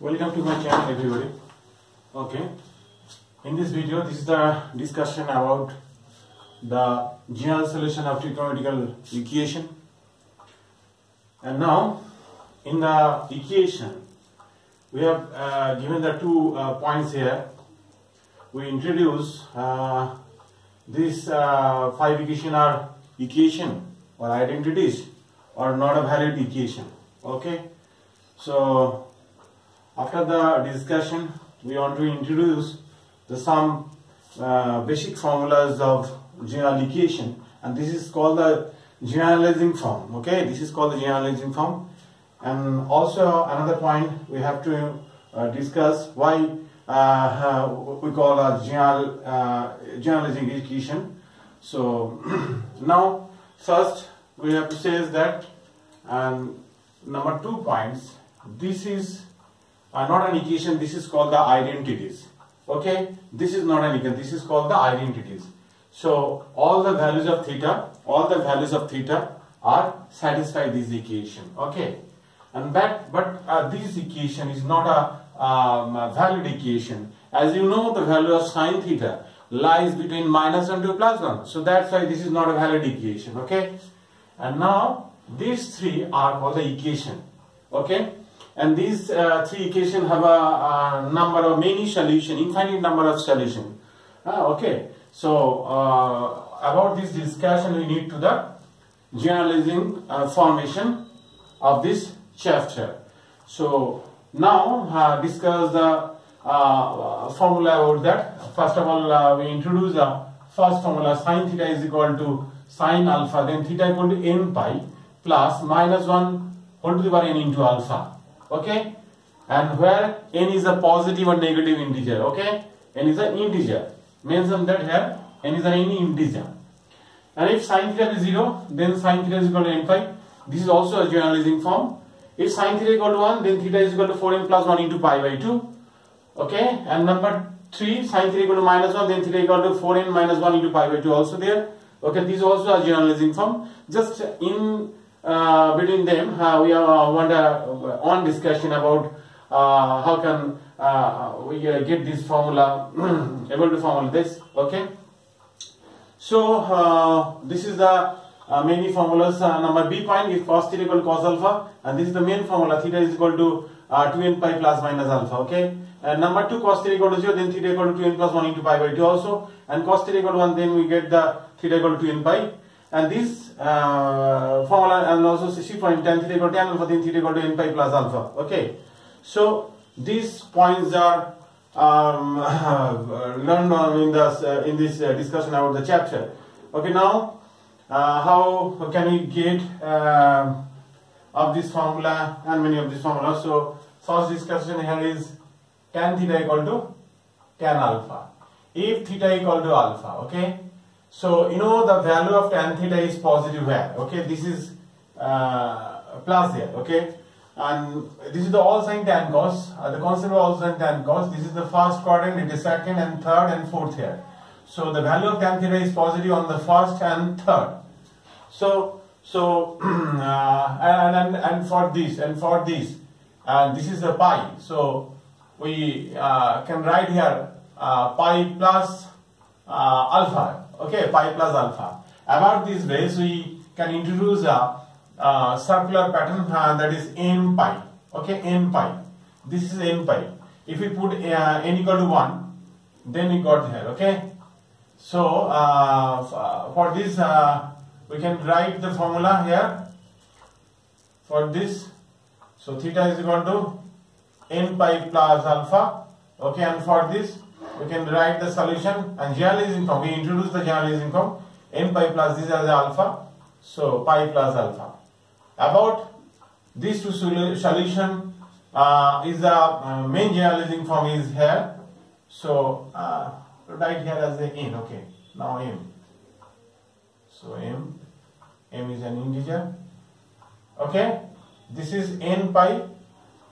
Welcome to my channel, everybody. Okay, in this video, this is the discussion about the general solution of trigonometrical equation. And now, in the equation, we have given the two points here. We introduce these five equation are equation or identities or not a valid equation. Okay, so after the discussion, we want to introduce some basic formulas of general equation, and this is called the generalizing form. Okay, this is called the generalizing form. And also another point we have to discuss why we call a generalizing equation. So now first we have to say is that number 2 points, this is not an equation, this is called the identities. Okay, this is not an equation, this is called the identities. So all the values of theta are satisfy this equation. Okay, and but this equation is not a valid equation. As you know, the value of sine theta lies between -1 to +1, so that's why this is not a valid equation. Okay, and now these three are called the equation. Okay, and these three equations have a number of many solution, infinite number of solution. Okay, so about this discussion we need to the generalizing formation of this chapter. So now discuss the formula about that. First of all, we introduce the first formula: sin theta is equal to sin alpha, then theta equal to n pi plus -1 whole to the power n into alpha. Okay, and where n is a positive or negative integer. Okay, n is an integer. Mention that here n is any integer. And if sin theta is 0, then sin theta is equal to n pi. This is also a generalizing form. If sin theta is equal to 1, then theta is equal to 4n plus 1 into pi by 2. Okay, and number 3, sin theta equal to -1, then theta equal to 4n minus 1 into pi by 2 also there. Okay, this is also a generalizing form. Just in between them, we want on discussion about how can we get this formula, able to formula this. Okay, so this is the many formulas. Number B point is cos theta equal to cos alpha, and this is the main formula: theta is equal to 2n pi plus minus alpha. Okay, and number 2, cos theta equal to 0, then theta equal to 2n plus 1 into pi by 2 also, and cos theta equal to 1, then we get the theta equal to 2n pi. And this formula, and also C point tan theta equal to tan alpha, then theta equal to n pi plus alpha. Okay, so these points are learned in this discussion about the chapter. Okay, now how can we get of this formula and many of these formulas? So first discussion here is tan theta equal to tan alpha. If theta equal to alpha, okay. So you know the value of tan theta is positive here. Okay, this is plus here. Okay, and this is the all sin tan cos. The concept of all sin tan cos. This is the first quadrant, it is second and third and fourth here. So the value of tan theta is positive on the first and third. So and for this and this is the pi. So we can write here pi plus alpha. Okay, pi plus alpha. About this base, we can introduce a circular pattern that is n pi. Okay, n pi. This is n pi. If we put n equal to 1, then we got here. Okay, so for this we can write the formula here for this. So theta is equal to n pi plus alpha. Okay, and for this we can write the solution and generalizing form. We introduce the generalizing form: n pi plus this as alpha, so pi plus alpha. About these two solution is the main generalizing form is here. So write here as the n. Okay, now m. So m is an integer. Okay, this is n pi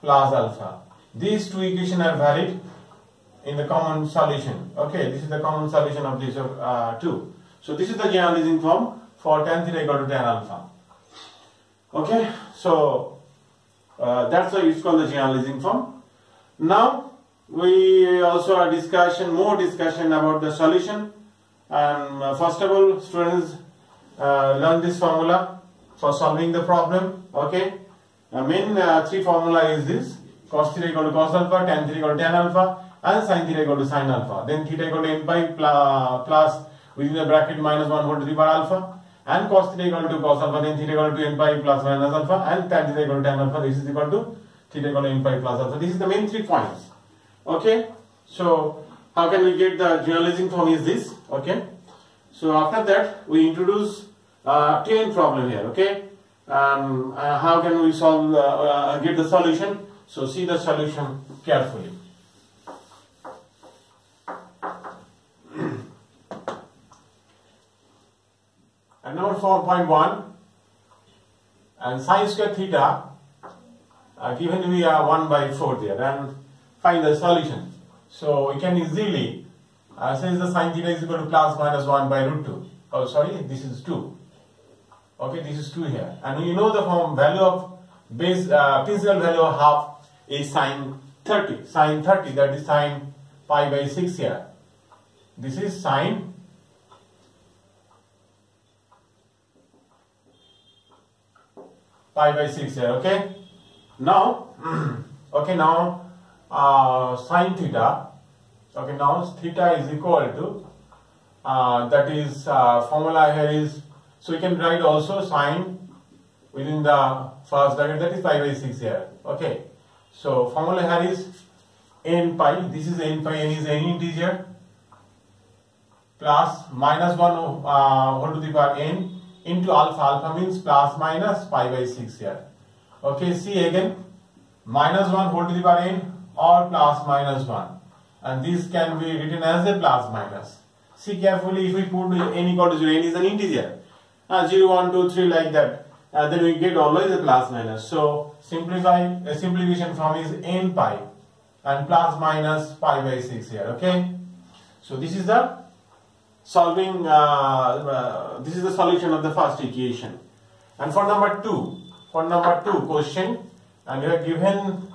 plus alpha. These two equations are valid in the common solution. Okay, this is the common solution of these two. So this is the generalizing form for tan theta equal to tan alpha. Okay, so that's why it's called the generalizing form. Now we also are more discussion about the solution. And first of all, students learn this formula for solving the problem. Okay, main three formula is this: cos theta equal to cos alpha, tan theta equal to tan alpha, and sin theta equal to sin alpha. Then theta equal to n pi plus within the bracket minus 1 whole to the power alpha, and cos theta equal to cos alpha, then theta equal to n pi plus minus alpha, and tan theta equal to tan alpha. This is equal to theta equal to n pi plus alpha. This is the main 3 points. Okay, so how can we get the generalizing form is this. Okay, so after that we introduce 10 problem here. Okay, how can we solve get the solution? So see the solution carefully. And number 4.1, and sin square theta given we are 1 by 4 there, and find the solution. So we can easily say the sin theta is equal to plus minus 1 by root 2. Oh sorry, this is 2. Okay, this is 2 here, and you know the form value of base principal value of half is sin 30. Sin 30, that is sin pi by 6 here. This is sin pi by 6 here. Okay, now sin theta. Okay, now theta is equal to that is formula here is, so we can write also sin within the first bracket, that is pi by 6 here. Okay, so formula here is n pi, this is n pi, n is any integer, plus minus 1 whole to the power n into alpha. Alpha means plus minus pi by 6 here. Okay, see again, minus 1 whole to the power n or plus minus 1, and this can be written as a plus minus. See carefully, if we put n equal to 0, n is an integer, 0, 1, 2, 3 like that, then we get always a plus minus. So simplification form is n pi and plus minus pi by 6 here. Okay, so this is the solving, this is the solution of the first equation. And for number 2 question, and we are given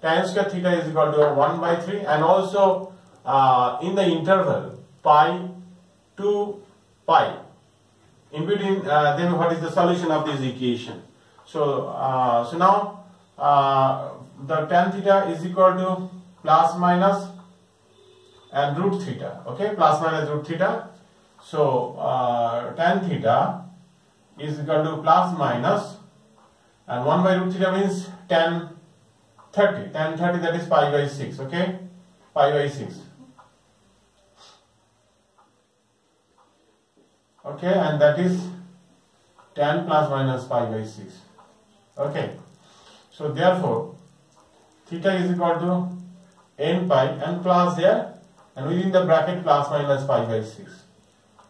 tan square theta is equal to 1 by 3, and also in the interval pi to pi. In between, then what is the solution of this equation? So, now the tan theta is equal to plus minus and root theta. Okay, plus minus root theta. So tan theta is equal to plus minus, and 1 by root theta means tan 30. Tan 30, that is pi by 6. Okay, pi by 6. Okay, and that is tan plus minus pi by 6. Okay, so therefore theta is equal to n pi and plus here, and within the bracket plus minus pi by 6.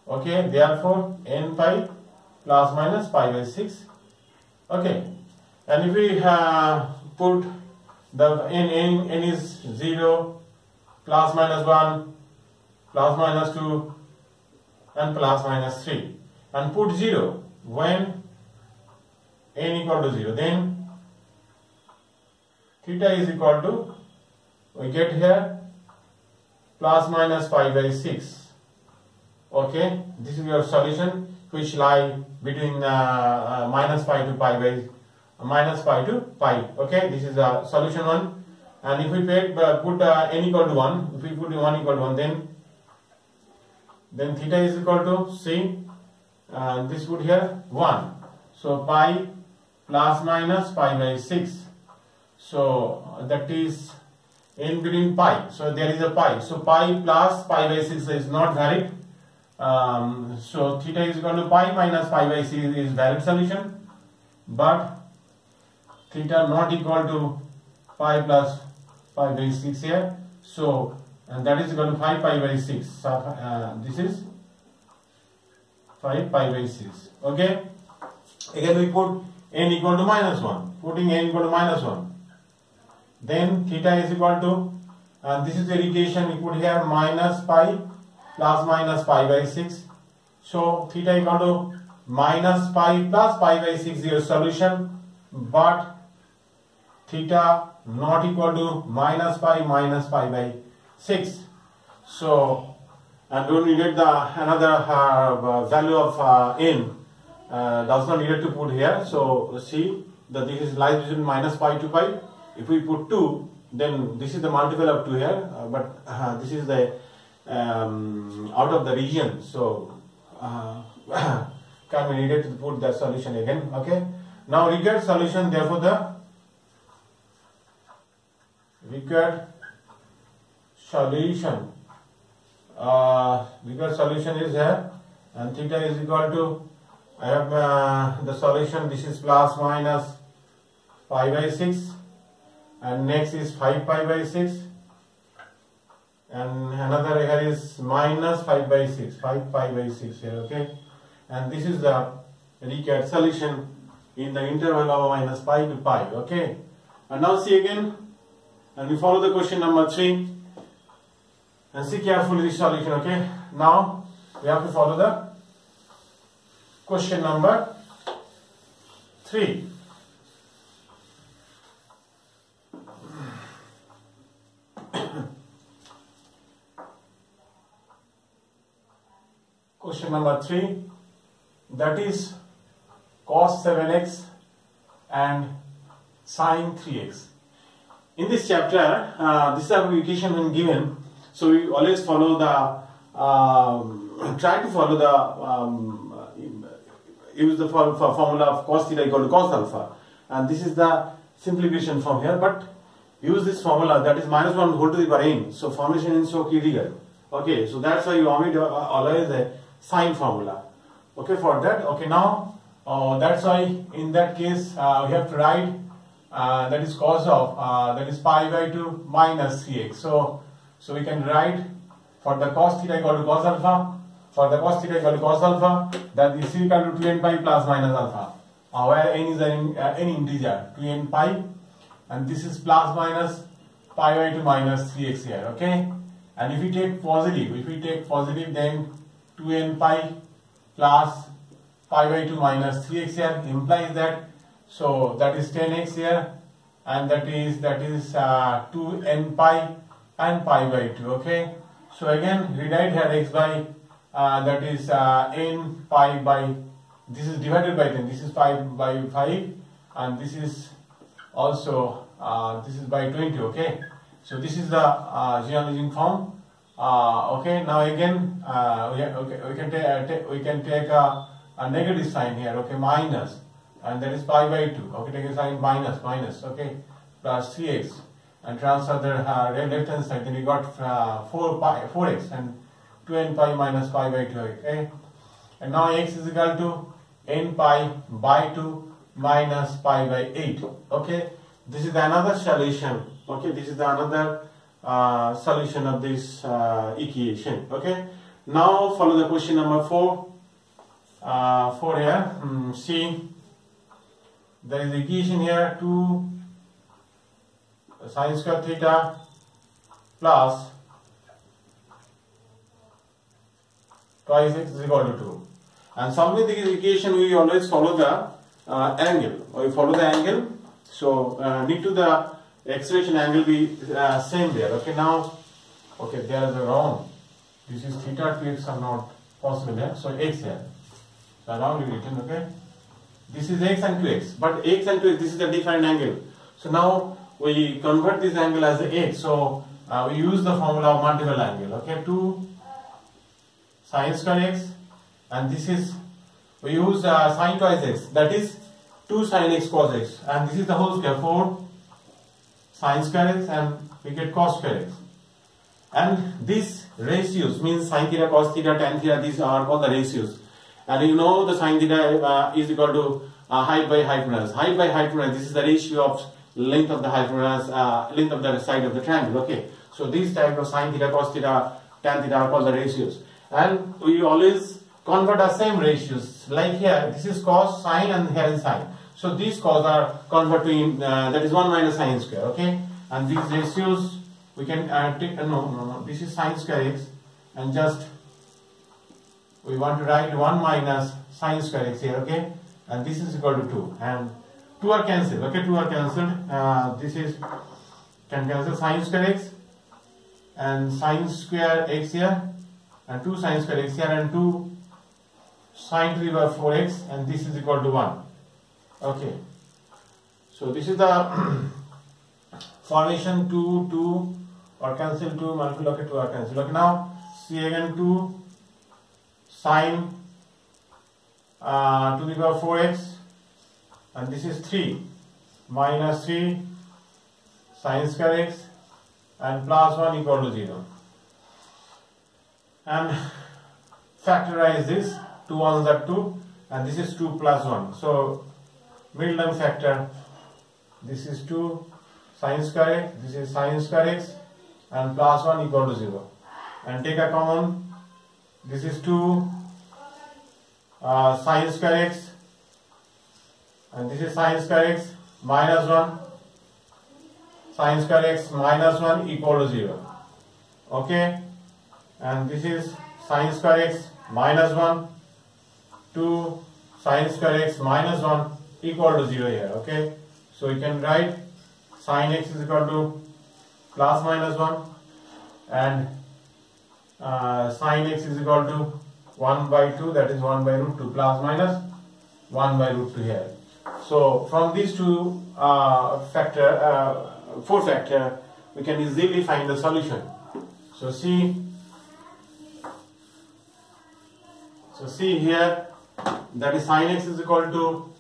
Okay, therefore n pi plus minus pi by 6. Okay, and if we put the n is 0, plus minus 1, plus minus 2, and plus minus 3, and put 0 when n equal to 0, then theta is equal to, we get here plus minus pi by 6. Okay, this is your solution, which lie between minus pi to pi by minus pi to pi. Okay, this is the solution 1. And if we put n equal to 1, if we put 1 equal to 1, then theta is equal to, see, this would here 1. So pi plus minus pi by 6. So that is in between pi. So there is a pi. So pi plus pi by 6 is not valid. So theta is equal to pi minus pi by 6 is valid solution. But theta not equal to pi plus pi by 6 here. So, and that is equal to 5 pi by 6. So, this is 5 pi by 6. Okay. Again we put n equal to minus 1. Putting n equal to minus 1. Then theta is equal to, this is the equation, we put here minus pi plus minus pi by 6. So theta equal to minus pi plus pi by 6 is your solution. But theta not equal to minus pi by 6. So, and when we get the another value of n, does not needed to put here. So see that this is lies between minus pi to pi. If we put 2, then this is the multiple of 2 here, but this is the out of the region. So can be needed to put the solution again. Okay. Now required solution. Therefore the required solution. Required solution is here, and theta is equal to, I have the solution, this is plus minus pi by 6, and next is 5 pi by 6, and another here is minus 5 by 6, 5 pi by 6 here, okay, and this is the required solution in the interval of minus pi to pi, okay. And now see again, and we follow the question number 3, and see carefully the solution, okay. Now we have to follow the question number 3. Question number 3, that is cos 7x and sin 3x. In this chapter, this is our equation when given, so we always follow the, try to follow the, use the formula of cos theta equal to cos alpha, and this is the simplification from here, but use this formula, that is minus 1 whole to the power n, so formation is so critical, okay, so that's why you want me to always a sine formula, okay, for that, okay. Now that's why in that case we have to write that is cos of that is pi by 2 minus 3x, so we can write for the cos theta equal to cos alpha, for the cos theta equal to cos alpha, that is equal to 2n pi plus minus alpha, where n is an integer, 2n pi, and this is plus minus pi by 2 minus 3x here, okay. And if we take positive, then 2n pi plus pi by 2 minus 3x here implies that, so that is 10x here, and that is 2n pi and pi by 2, okay. So again rewrite here x by that is n pi by, this is divided by 10, this is pi by 5, and this is also this is by 20, okay. So this is the geometry form, okay. Now again we can take a negative sign here, okay, minus, and that is pi by 2, okay, take a sign minus, okay, plus 3x, and transfer the left hand side, then we got 4x and 2n pi minus pi by 2, okay. And now x is equal to n pi by 2 minus pi by 8, okay. This is another solution, okay, this is the another solution of this equation, okay. Now follow the question number 4. 4 here, see, there is equation here, 2 sin square theta plus twice x is equal to 2. And solving this equation, we always follow the angle, or we follow the angle, so need to the acceleration angle be same there, okay. Now, okay, there is a wrong, this is theta, 2x are not possible here, so x here, so wrongly written, okay. This is x and 2x, but x and 2x, this is a different angle, so now we convert this angle as a x, so we use the formula of multiple angle, okay. 2 sin square x, and this is, we use sin twice x, that is 2 sin x cos x, and this is the whole square, 4 sin square x, and we get cos square x. And these ratios means sin theta, cos theta, tan theta, these are all the ratios. And you know the sin theta is equal to height by hypotenuse. Height by hypotenuse, this is the ratio of length of the hypotenuse, length of the side of the triangle, okay. So these type of sin theta, cos theta, tan theta are called the ratios. And we always convert the same ratios. Like here, this is cos, sin, and here is sin. So these cos are converted to, that is 1 minus sin square, okay. And these ratios, we can take, no, this is sin square x, and just, we want to write 1 minus sin square x here, okay. And this is equal to 2. And two are cancelled. Okay, two are cancelled. This is can cancel sin square x and sin square x here, and 2 sin square x here, and 2 sin to the power 4x, and this is equal to 1. Okay, so this is the formation 2 or cancel 2 multiple. Okay, 2 are cancelled. Okay, now see again 2 sin to the power 4x, and this is 3 minus 3 sin square x and plus 1 equal to 0. And factorize this. 2 ones are 2, and this is 2 plus 1. So middle term factor. This is 2 sin square x. This is sin square x and plus 1 equal to 0. And take a common. This is 2 sin square x, and this is sin square x minus 1. Sin square x minus 1 equal to 0. Okay, and this is sin square x minus 1 to sin square x minus 1 equal to 0 here. Okay, so you can write sin x is equal to plus minus 1, and sin x is equal to 1 by 2, that is 1 by root 2, plus minus 1 by root 2 here. So from these two four factor, we can easily find the solution. So see here, that is sin x is equal to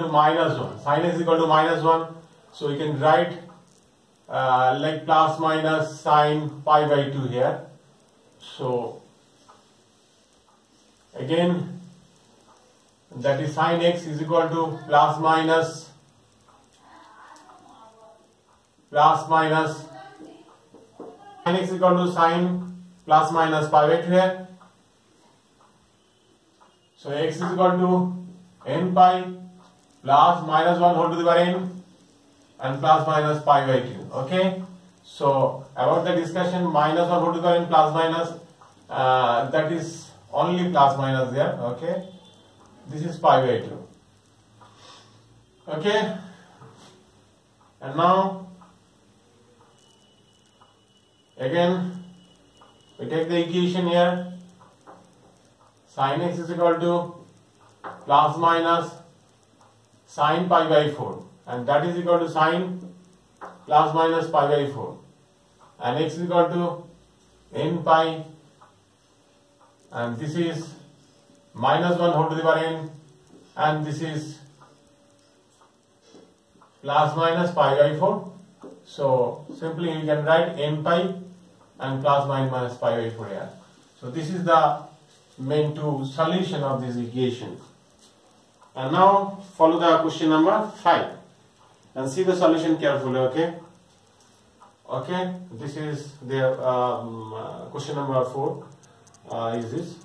minus 1. Sin x is equal to minus 1. So you can write like plus minus sin pi by 2 here. So again, that is sin x is equal to plus minus sin x is equal to sin plus minus pi by 2 here. So x is equal to n pi plus minus 1 whole to the power n and plus minus pi by 2. Okay, so about the discussion, minus 1 whole to the power n plus minus, that is only plus minus there. Okay, this is pi by 2. Okay, and now again we take the equation here. Sin x is equal to plus minus sin pi by 4, and that is equal to sin plus minus pi by 4, and x is equal to n pi, and this is minus 1 whole to the power n, and this is plus minus pi by 4. So simply you can write n pi and plus minus pi by 4 here. So this is the main two solution of this equation. And now follow the question number 5 and see the solution carefully. Okay, this is the question number 4 is this.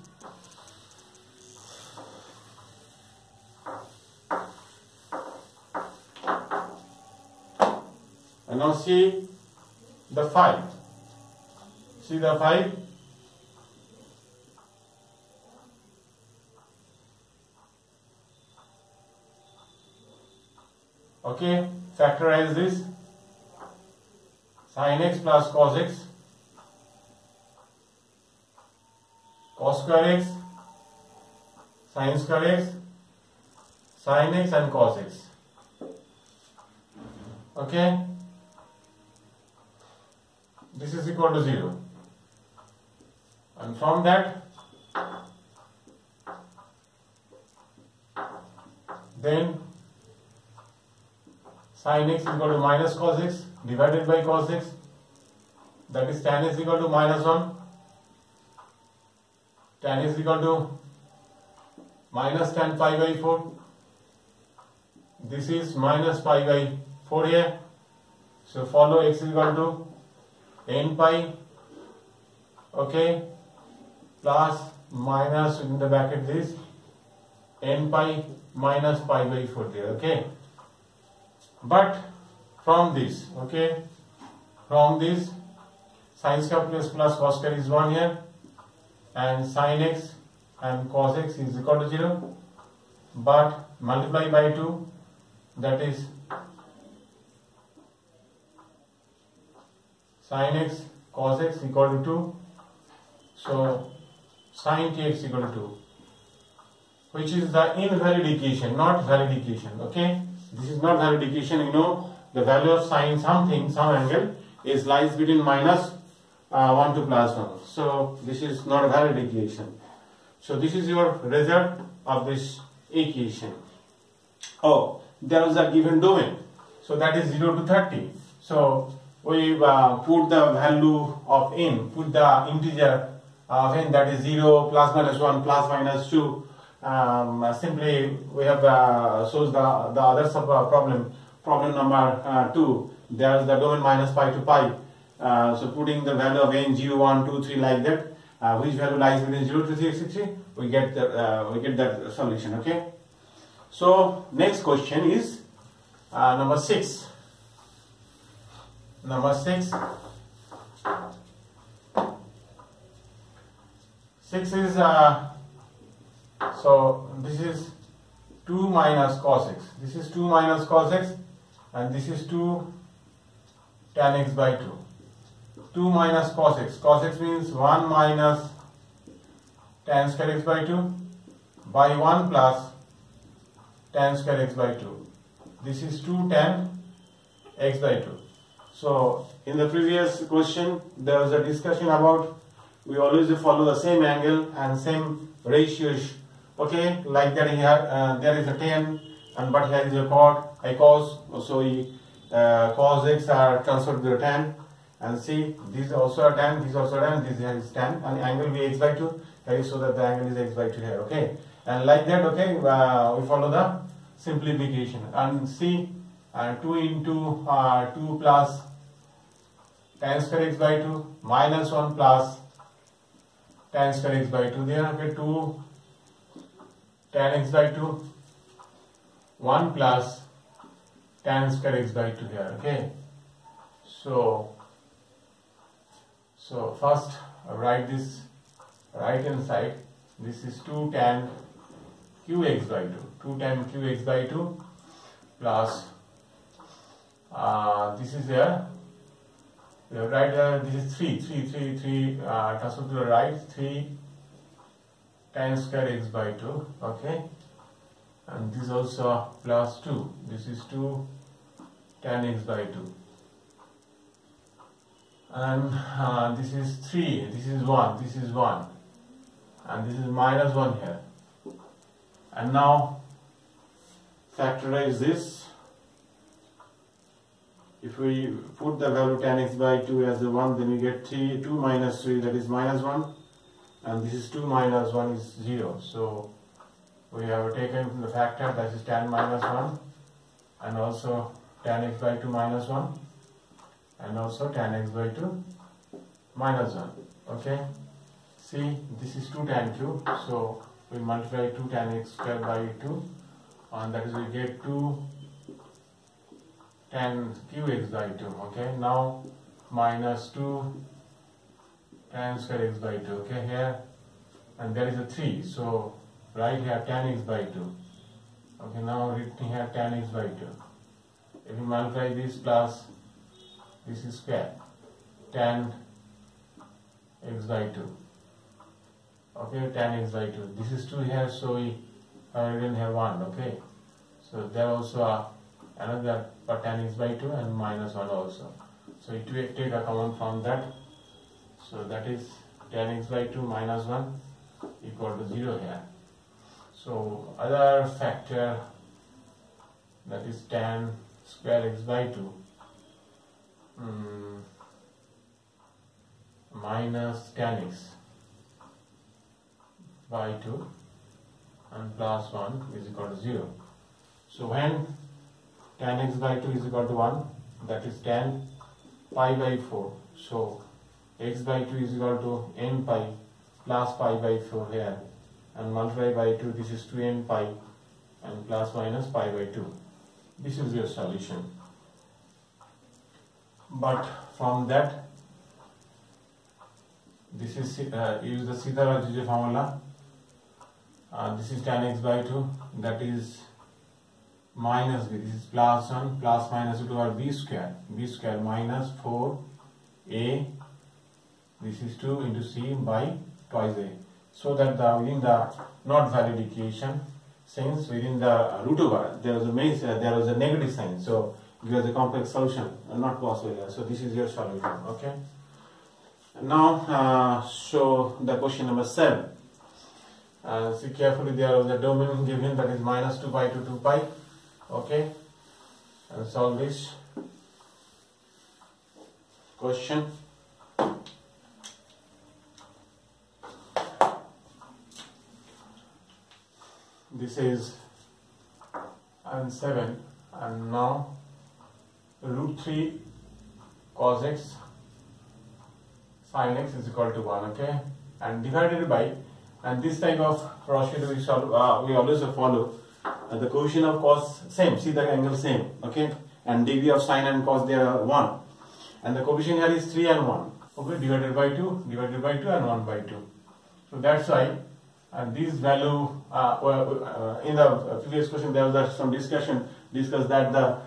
And now see the 5. See the 5. Okay, factorize this. Sin x plus cos x, cos square x, sin square x, sin x and cos x. Okay, this is equal to 0, and from that then sin x is equal to minus cos x divided by cos x, that is tan is equal to minus 1, tan is equal to minus tan pi by 4, this is minus pi by 4 here. So follow x is equal to n pi, okay, plus minus in the bracket this n pi minus pi by 4 there. Okay, but from this, okay, from this sin square plus cos square is 1 here, and sin x and cos x is equal to 0. but multiply by 2, that is sin x cos x equal to 2. So sin kx equal to 2, which is the invalid equation, not valid equation. Okay, this is not valid equation. You know, the value of sin something, some angle, is lies between minus 1 to plus 1. So this is not a valid equation. So this is your result of this equation. Oh, there is a given domain. So that is 0 to 30. So we put the value of n, put the integer of n, that is 0, plus minus 1, plus minus 2. Simply we have shows the other problem number 2. There is the domain minus pi to pi. So putting the value of n 0, 1, 2, 3 like that, which value lies between 0 to 360, we get that solution. Okay. So next question is number 6. Number 6. 6 is so this is 2 minus cos x. This is 2 minus cos x, and this is 2 tan x by 2. 2 minus cos x. Cos x means 1 minus tan square x by 2 by 1 plus tan square x by 2. This is 2 tan x by 2. So in the previous question there was a discussion about we always follow the same angle and same ratios. Okay, like that here there is a tan, and but here is a cos. So cos x are transferred to the tan, and see this is also a tan, this is also a tan, this is tan, and angle be x by 2. That is so that the angle is x by 2 here. Okay, and like that. Okay, we follow the simplification and see 2 into 2 plus tan square x by 2 minus 1 plus tan square x by 2 there. Okay, 2 tan x by 2 1 plus tan square x by 2 here. Okay, so first write this right hand side. This is 2 tan qx by 2, 2 tan qx by 2 plus this is there. We have right there, this is 3 transfer to the right, 3 tan square x by 2. Okay, and this also plus 2, this is 2 tan x by 2, and this is 3, this is 1, this is 1, and this is minus 1 here. And now factorize this. If we put the value tan x by 2 as a 1, then we get 2 minus 3, that is minus 1, and this is 2 minus 1 is 0. So we have taken the factor, that is tan minus 1, and also tan x by 2 minus 1, and also tan x by 2 minus 1. Okay, see this is 2 tan q, so we multiply 2 tan x square by 2, and that is we get 2 tan qx by 2. Okay, now minus 2 tan square x by 2. Okay, here, and there is a 3, so right here tan x by 2. Okay, now written here tan x by 2. If you multiply this plus this is square, tan x by 2. Okay, tan x by 2. This is 2 here, so we have written here 1. Okay, so there also another for tan x by 2 and minus 1 also. So it will take a common from that. So that is tan x by 2 minus 1 equal to 0 here. So other factor, that is tan square x by 2 minus tan x by 2 and plus 1 is equal to 0. So when tan x by 2 is equal to 1, that is tan pi by 4. So x by 2 is equal to n pi plus pi by 4 here, and multiply by 2, this is 2n pi and plus minus pi by 2. This is your solution. But from that, this is use the Sitaratije formula. This is tan x by 2, that is minus b, this is plus 1, plus minus 2 are b square minus 4a, this is 2 into c by twice a. So that within the not valid equation, since within the root over there was a negative sign, so it was a complex solution, not possible. So this is your solution. Okay. Now show the question number 7. See carefully, there was a domain given, that is minus 2 pi to 2 pi. Okay, and solve this question. This is and 7, and now root 3 cos x sin x is equal to 1. Okay, and divided by, and this type of procedure we always follow. The coefficient of cos same, see the angle same. Okay, and degree of sin and cos, they are 1, and the coefficient here is 3 and 1. Okay, divided by 2 and 1 by 2. So that's why this value in the previous question there was some discussed that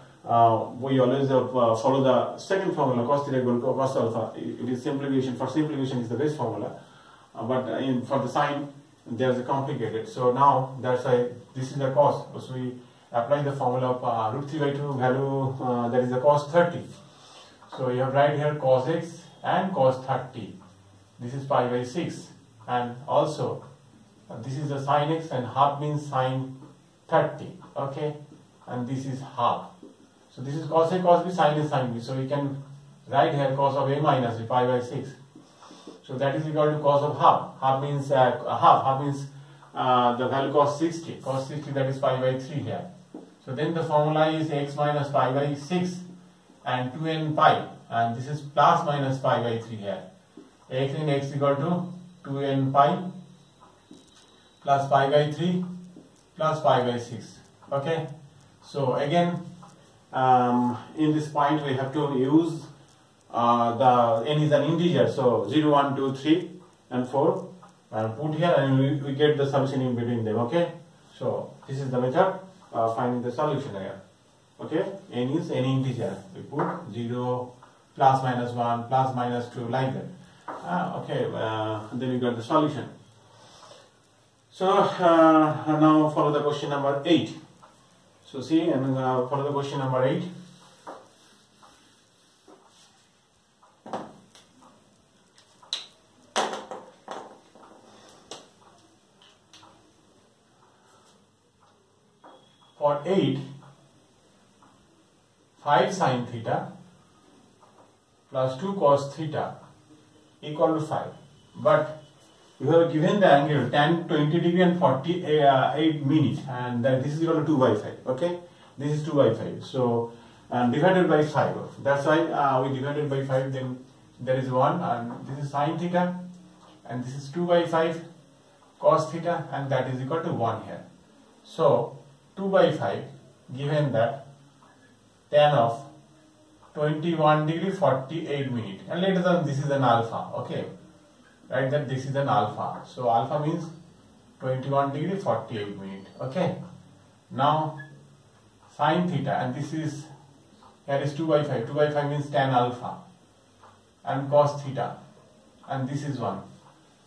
we always follow the second formula, cos theta equal to cos alpha. It is simplification. For simplification is the best formula, but for the sine there is a complicated. So now that's why this is the cos. So we apply the formula of root 3 by 2 value, that is the cos 30. So you have right here cos x and cos 30. This is pi by 6, and also this is the sin x, and half means sin 30. Okay, and this is half. So this is cos A, cos B, sin A, sin B. So we can write here cos of A minus B, pi by 6. So that is equal to cos of half. Half means half means the value cos 60. Cos 60, that is pi by 3 here. So then the formula is x minus pi by 6 and 2n pi, and this is plus minus pi by 3 here. X in x equal to 2n pi plus pi by 3 plus pi by 6. Okay. So again, in this point we have to use the n is an integer, so 0, 1, 2, 3 and 4 put here, and we get the solution in between them. Okay, so this is the method finding the solution here. Okay, n is any integer, we put 0, plus minus 1, plus minus 2, like that. Okay, then we got the solution. So now follow the question number 8. So see, and follow the question number 8. For 8, 5 sin theta plus 2 cos theta equal to 5. But you have given the angle tan 20 degree and 48 minutes, and this is equal to 2 by 5. Okay, this is 2 by 5. So divided by 5. That's why we divided by 5. Then there is 1, and this is sin theta, and this is 2 by 5 cos theta, and that is equal to 1 here. So 2 by 5, given that tan of 21 degree 48 minutes, and later on this is an alpha. Okay, right, that this is an alpha. So alpha means 21 degree 48 minutes. Okay, now sin theta, and this is, here is 2 by 5. 2 by 5 means tan alpha, and cos theta, and this is 1,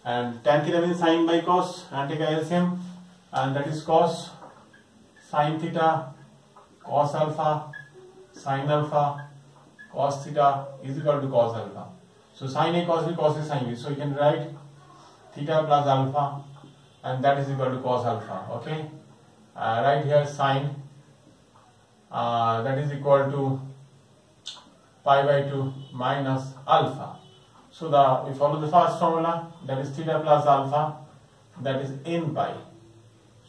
and tan theta means sin by cos, and take LCM, and that is cos sin theta cos alpha sin alpha cos theta is equal to cos alpha. So sin A cos B, cos A sin B. So you can write theta plus alpha, and that is equal to cos alpha. Okay, right here sin that is equal to pi by 2 minus alpha. So we follow the first formula, that is theta plus alpha, that is n pi.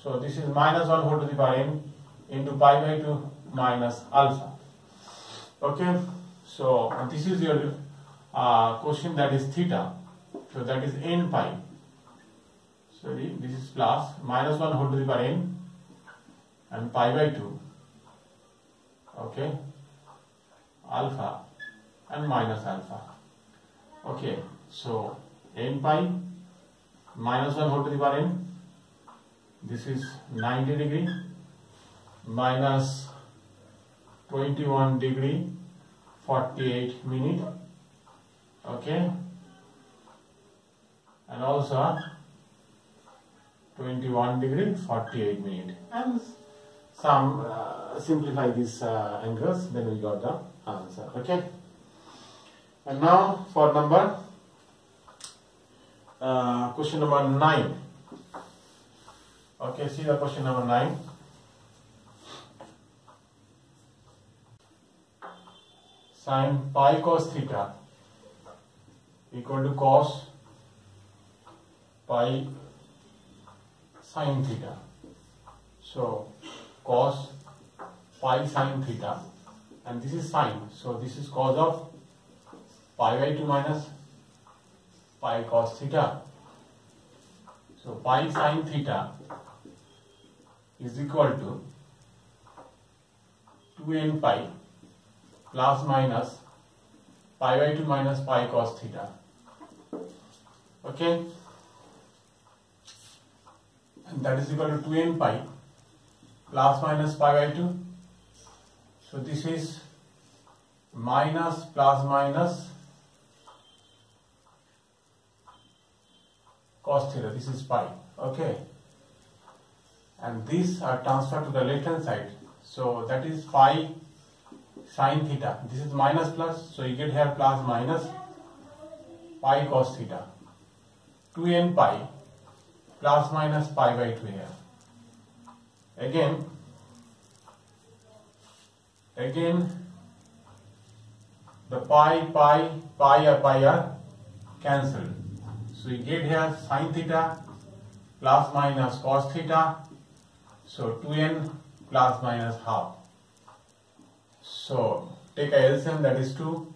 So this is minus 1 whole to the power n into pi by 2 minus alpha. Okay, so this is your question, that is theta. So that is n pi. Sorry, this is plus minus 1 whole to the power n and pi by 2. Okay, alpha and minus alpha. Okay, so n pi minus 1 whole to the power n this is 90 degree minus 21 degree 48 minute, okay, and also 21 degree 48 minute, and some simplify these angles, then we got the answer, okay. And now for number question number 9. Okay, see the question number 9. Sin pi cos theta equal to cos pi sin theta. So cos pi sin theta, and this is sine, so this is cos of pi by 2 minus pi cos theta. So pi sin theta is equal to 2n pi plus minus pi by 2 minus pi cos theta, okay, and that is equal to 2n pi plus minus pi by 2. So this is minus plus minus cos theta, this is pi, okay, and these are transferred to the left hand side, so that is pi sin theta, this is minus plus, so you get here plus minus pi cos theta, 2n pi plus minus pi by 2 here. Again the pi are cancelled, so you get here sin theta plus minus cos theta, so 2n plus minus half. So take a LCM, that is 2,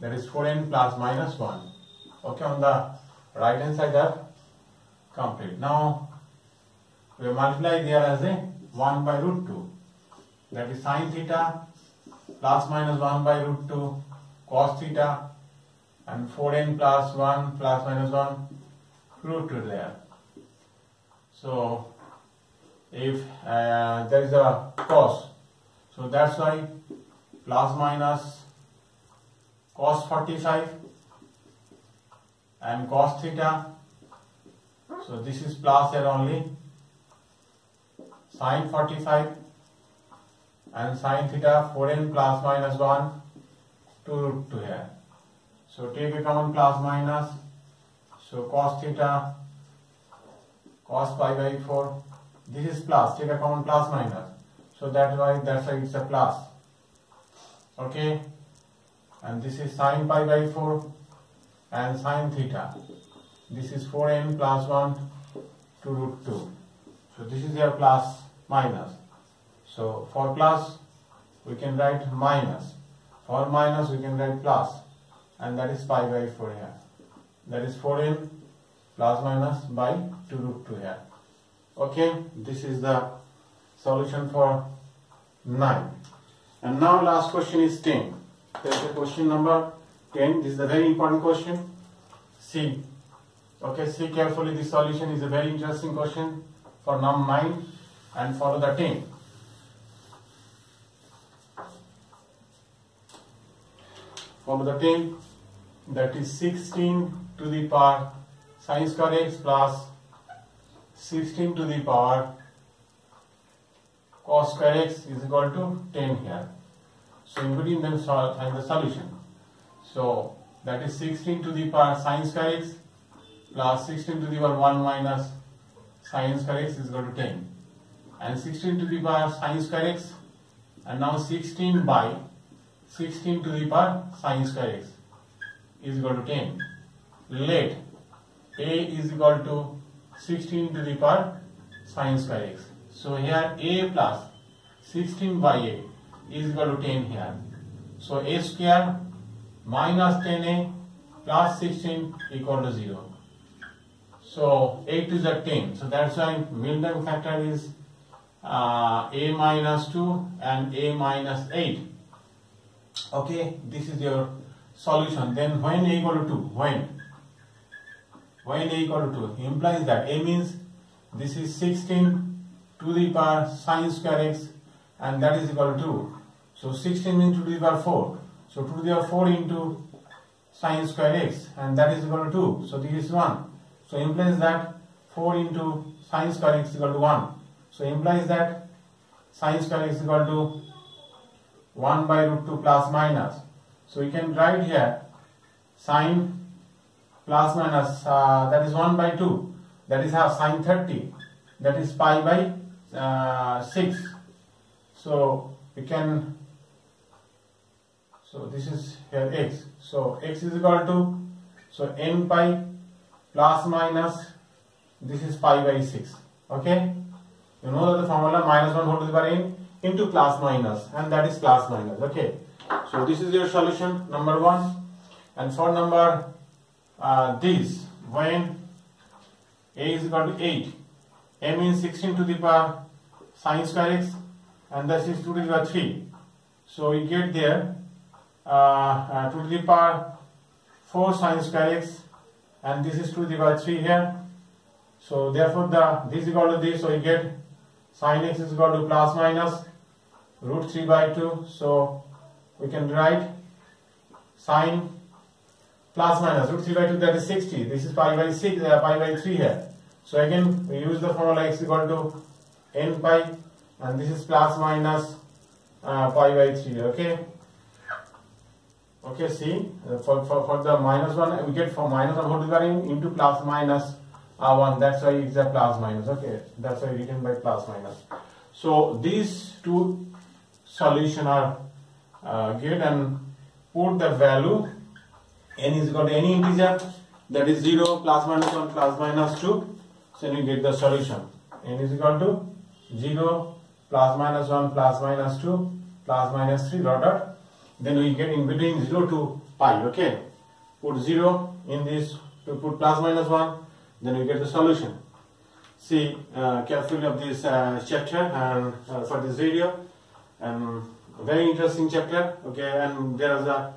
that is 4n plus minus 1. Okay, on the right hand side are complete. Now we multiply there as a 1 by root 2, that is sin theta plus minus 1 by root 2 cos theta, and 4n plus 1 plus minus 1 root 2 there. So if there is a cos, so that's why plus minus cos 45 and cos theta, so this is plus here only, sin 45 and sin theta 4n plus minus 1 2 root 2 here. So take a common plus minus, so cos theta cos pi by 4, this is plus, take a common plus minus, so that's why it's a plus, okay, and this is sin pi by 4 and sin theta, this is 4n plus 1 to root 2, so this is your plus minus, so for plus we can write minus, for minus we can write plus, and that is pi by 4 here, that is 4n plus minus by 2 root 2 here. Okay, this is the solution for 9. And now last question is 10. There is a question number 10. This is a very important question. See. Okay, see carefully. This solution is a very interesting question for num 9 and follow the 10. Follow the 10. That is 16 to the power sin square x plus 16 to the power cos square x is equal to 10 here. So in between them find the solution. So that is 16 to the power sin square x plus 16 to the power 1 minus sin square x is equal to 10. And 16 to the power sin square x, and now 16 by 16 to the power sin square x is equal to 10. Let a is equal to 16 to the power sin square x. So here a plus 16 by a is equal to 10 here. So a square minus 10a plus 16 equal to 0. So 8 is a 10. So that's why mean time factor is a minus 2 and a minus 8. Okay, this is your solution. Then when a equal to 2, when a equal to 2 implies that a means this is 16 to the power sine square x, and that is equal to 2. So 16 means 2 to the power 4. So 2 to the power 4 into sine square x, and that is equal to 2. So this is 1. So implies that 4 into sine square x is equal to 1. So implies that sine square x is equal to 1 by root 2 plus minus. So we can write here sine plus minus, that is 1 by 2, that is half sine 30, that is pi by 6. So we can, so this is here x. So x is equal to, so n pi plus minus, this is pi by 6. Okay, you know that the formula minus 1 whole to the power n into plus minus, and that is plus minus. Okay, so this is your solution number 1. And for number this, when a is equal to 8, a means 16 to the power sine square x, and this is 2 to the power 3. So we get there 2 to the power 4 sine square x, and this is 2 to the power 3 here. So therefore this is equal to this, so we get sine x is equal to plus minus root 3 by 2. So we can write sine plus minus root 3 by 2, that is 60. This is pi by 6, pi by 3 here. So again we use the formula x equal to n pi, and this is plus minus pi by 3. Okay. Okay, see, for the minus 1, we get for minus 1 whole to the power n into plus minus 1. That's why it's a plus minus. Okay, that's why written by plus minus. So these two solutions are get, and put the value n is equal to any integer, that is 0, plus minus 1, plus minus 2. So you get the solution. N is equal to 0, plus minus 1, plus minus 2, plus minus 3, dot dot. Then we get in between 0 to pi. Okay, put 0 in this, to put plus minus 1, then we get the solution. See carefully of this chapter and for this video, and very interesting chapter. Okay, and there is a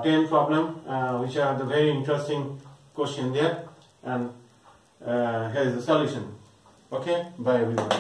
10 problem which are the very interesting question there, and here is the solution. Okay, bye everyone.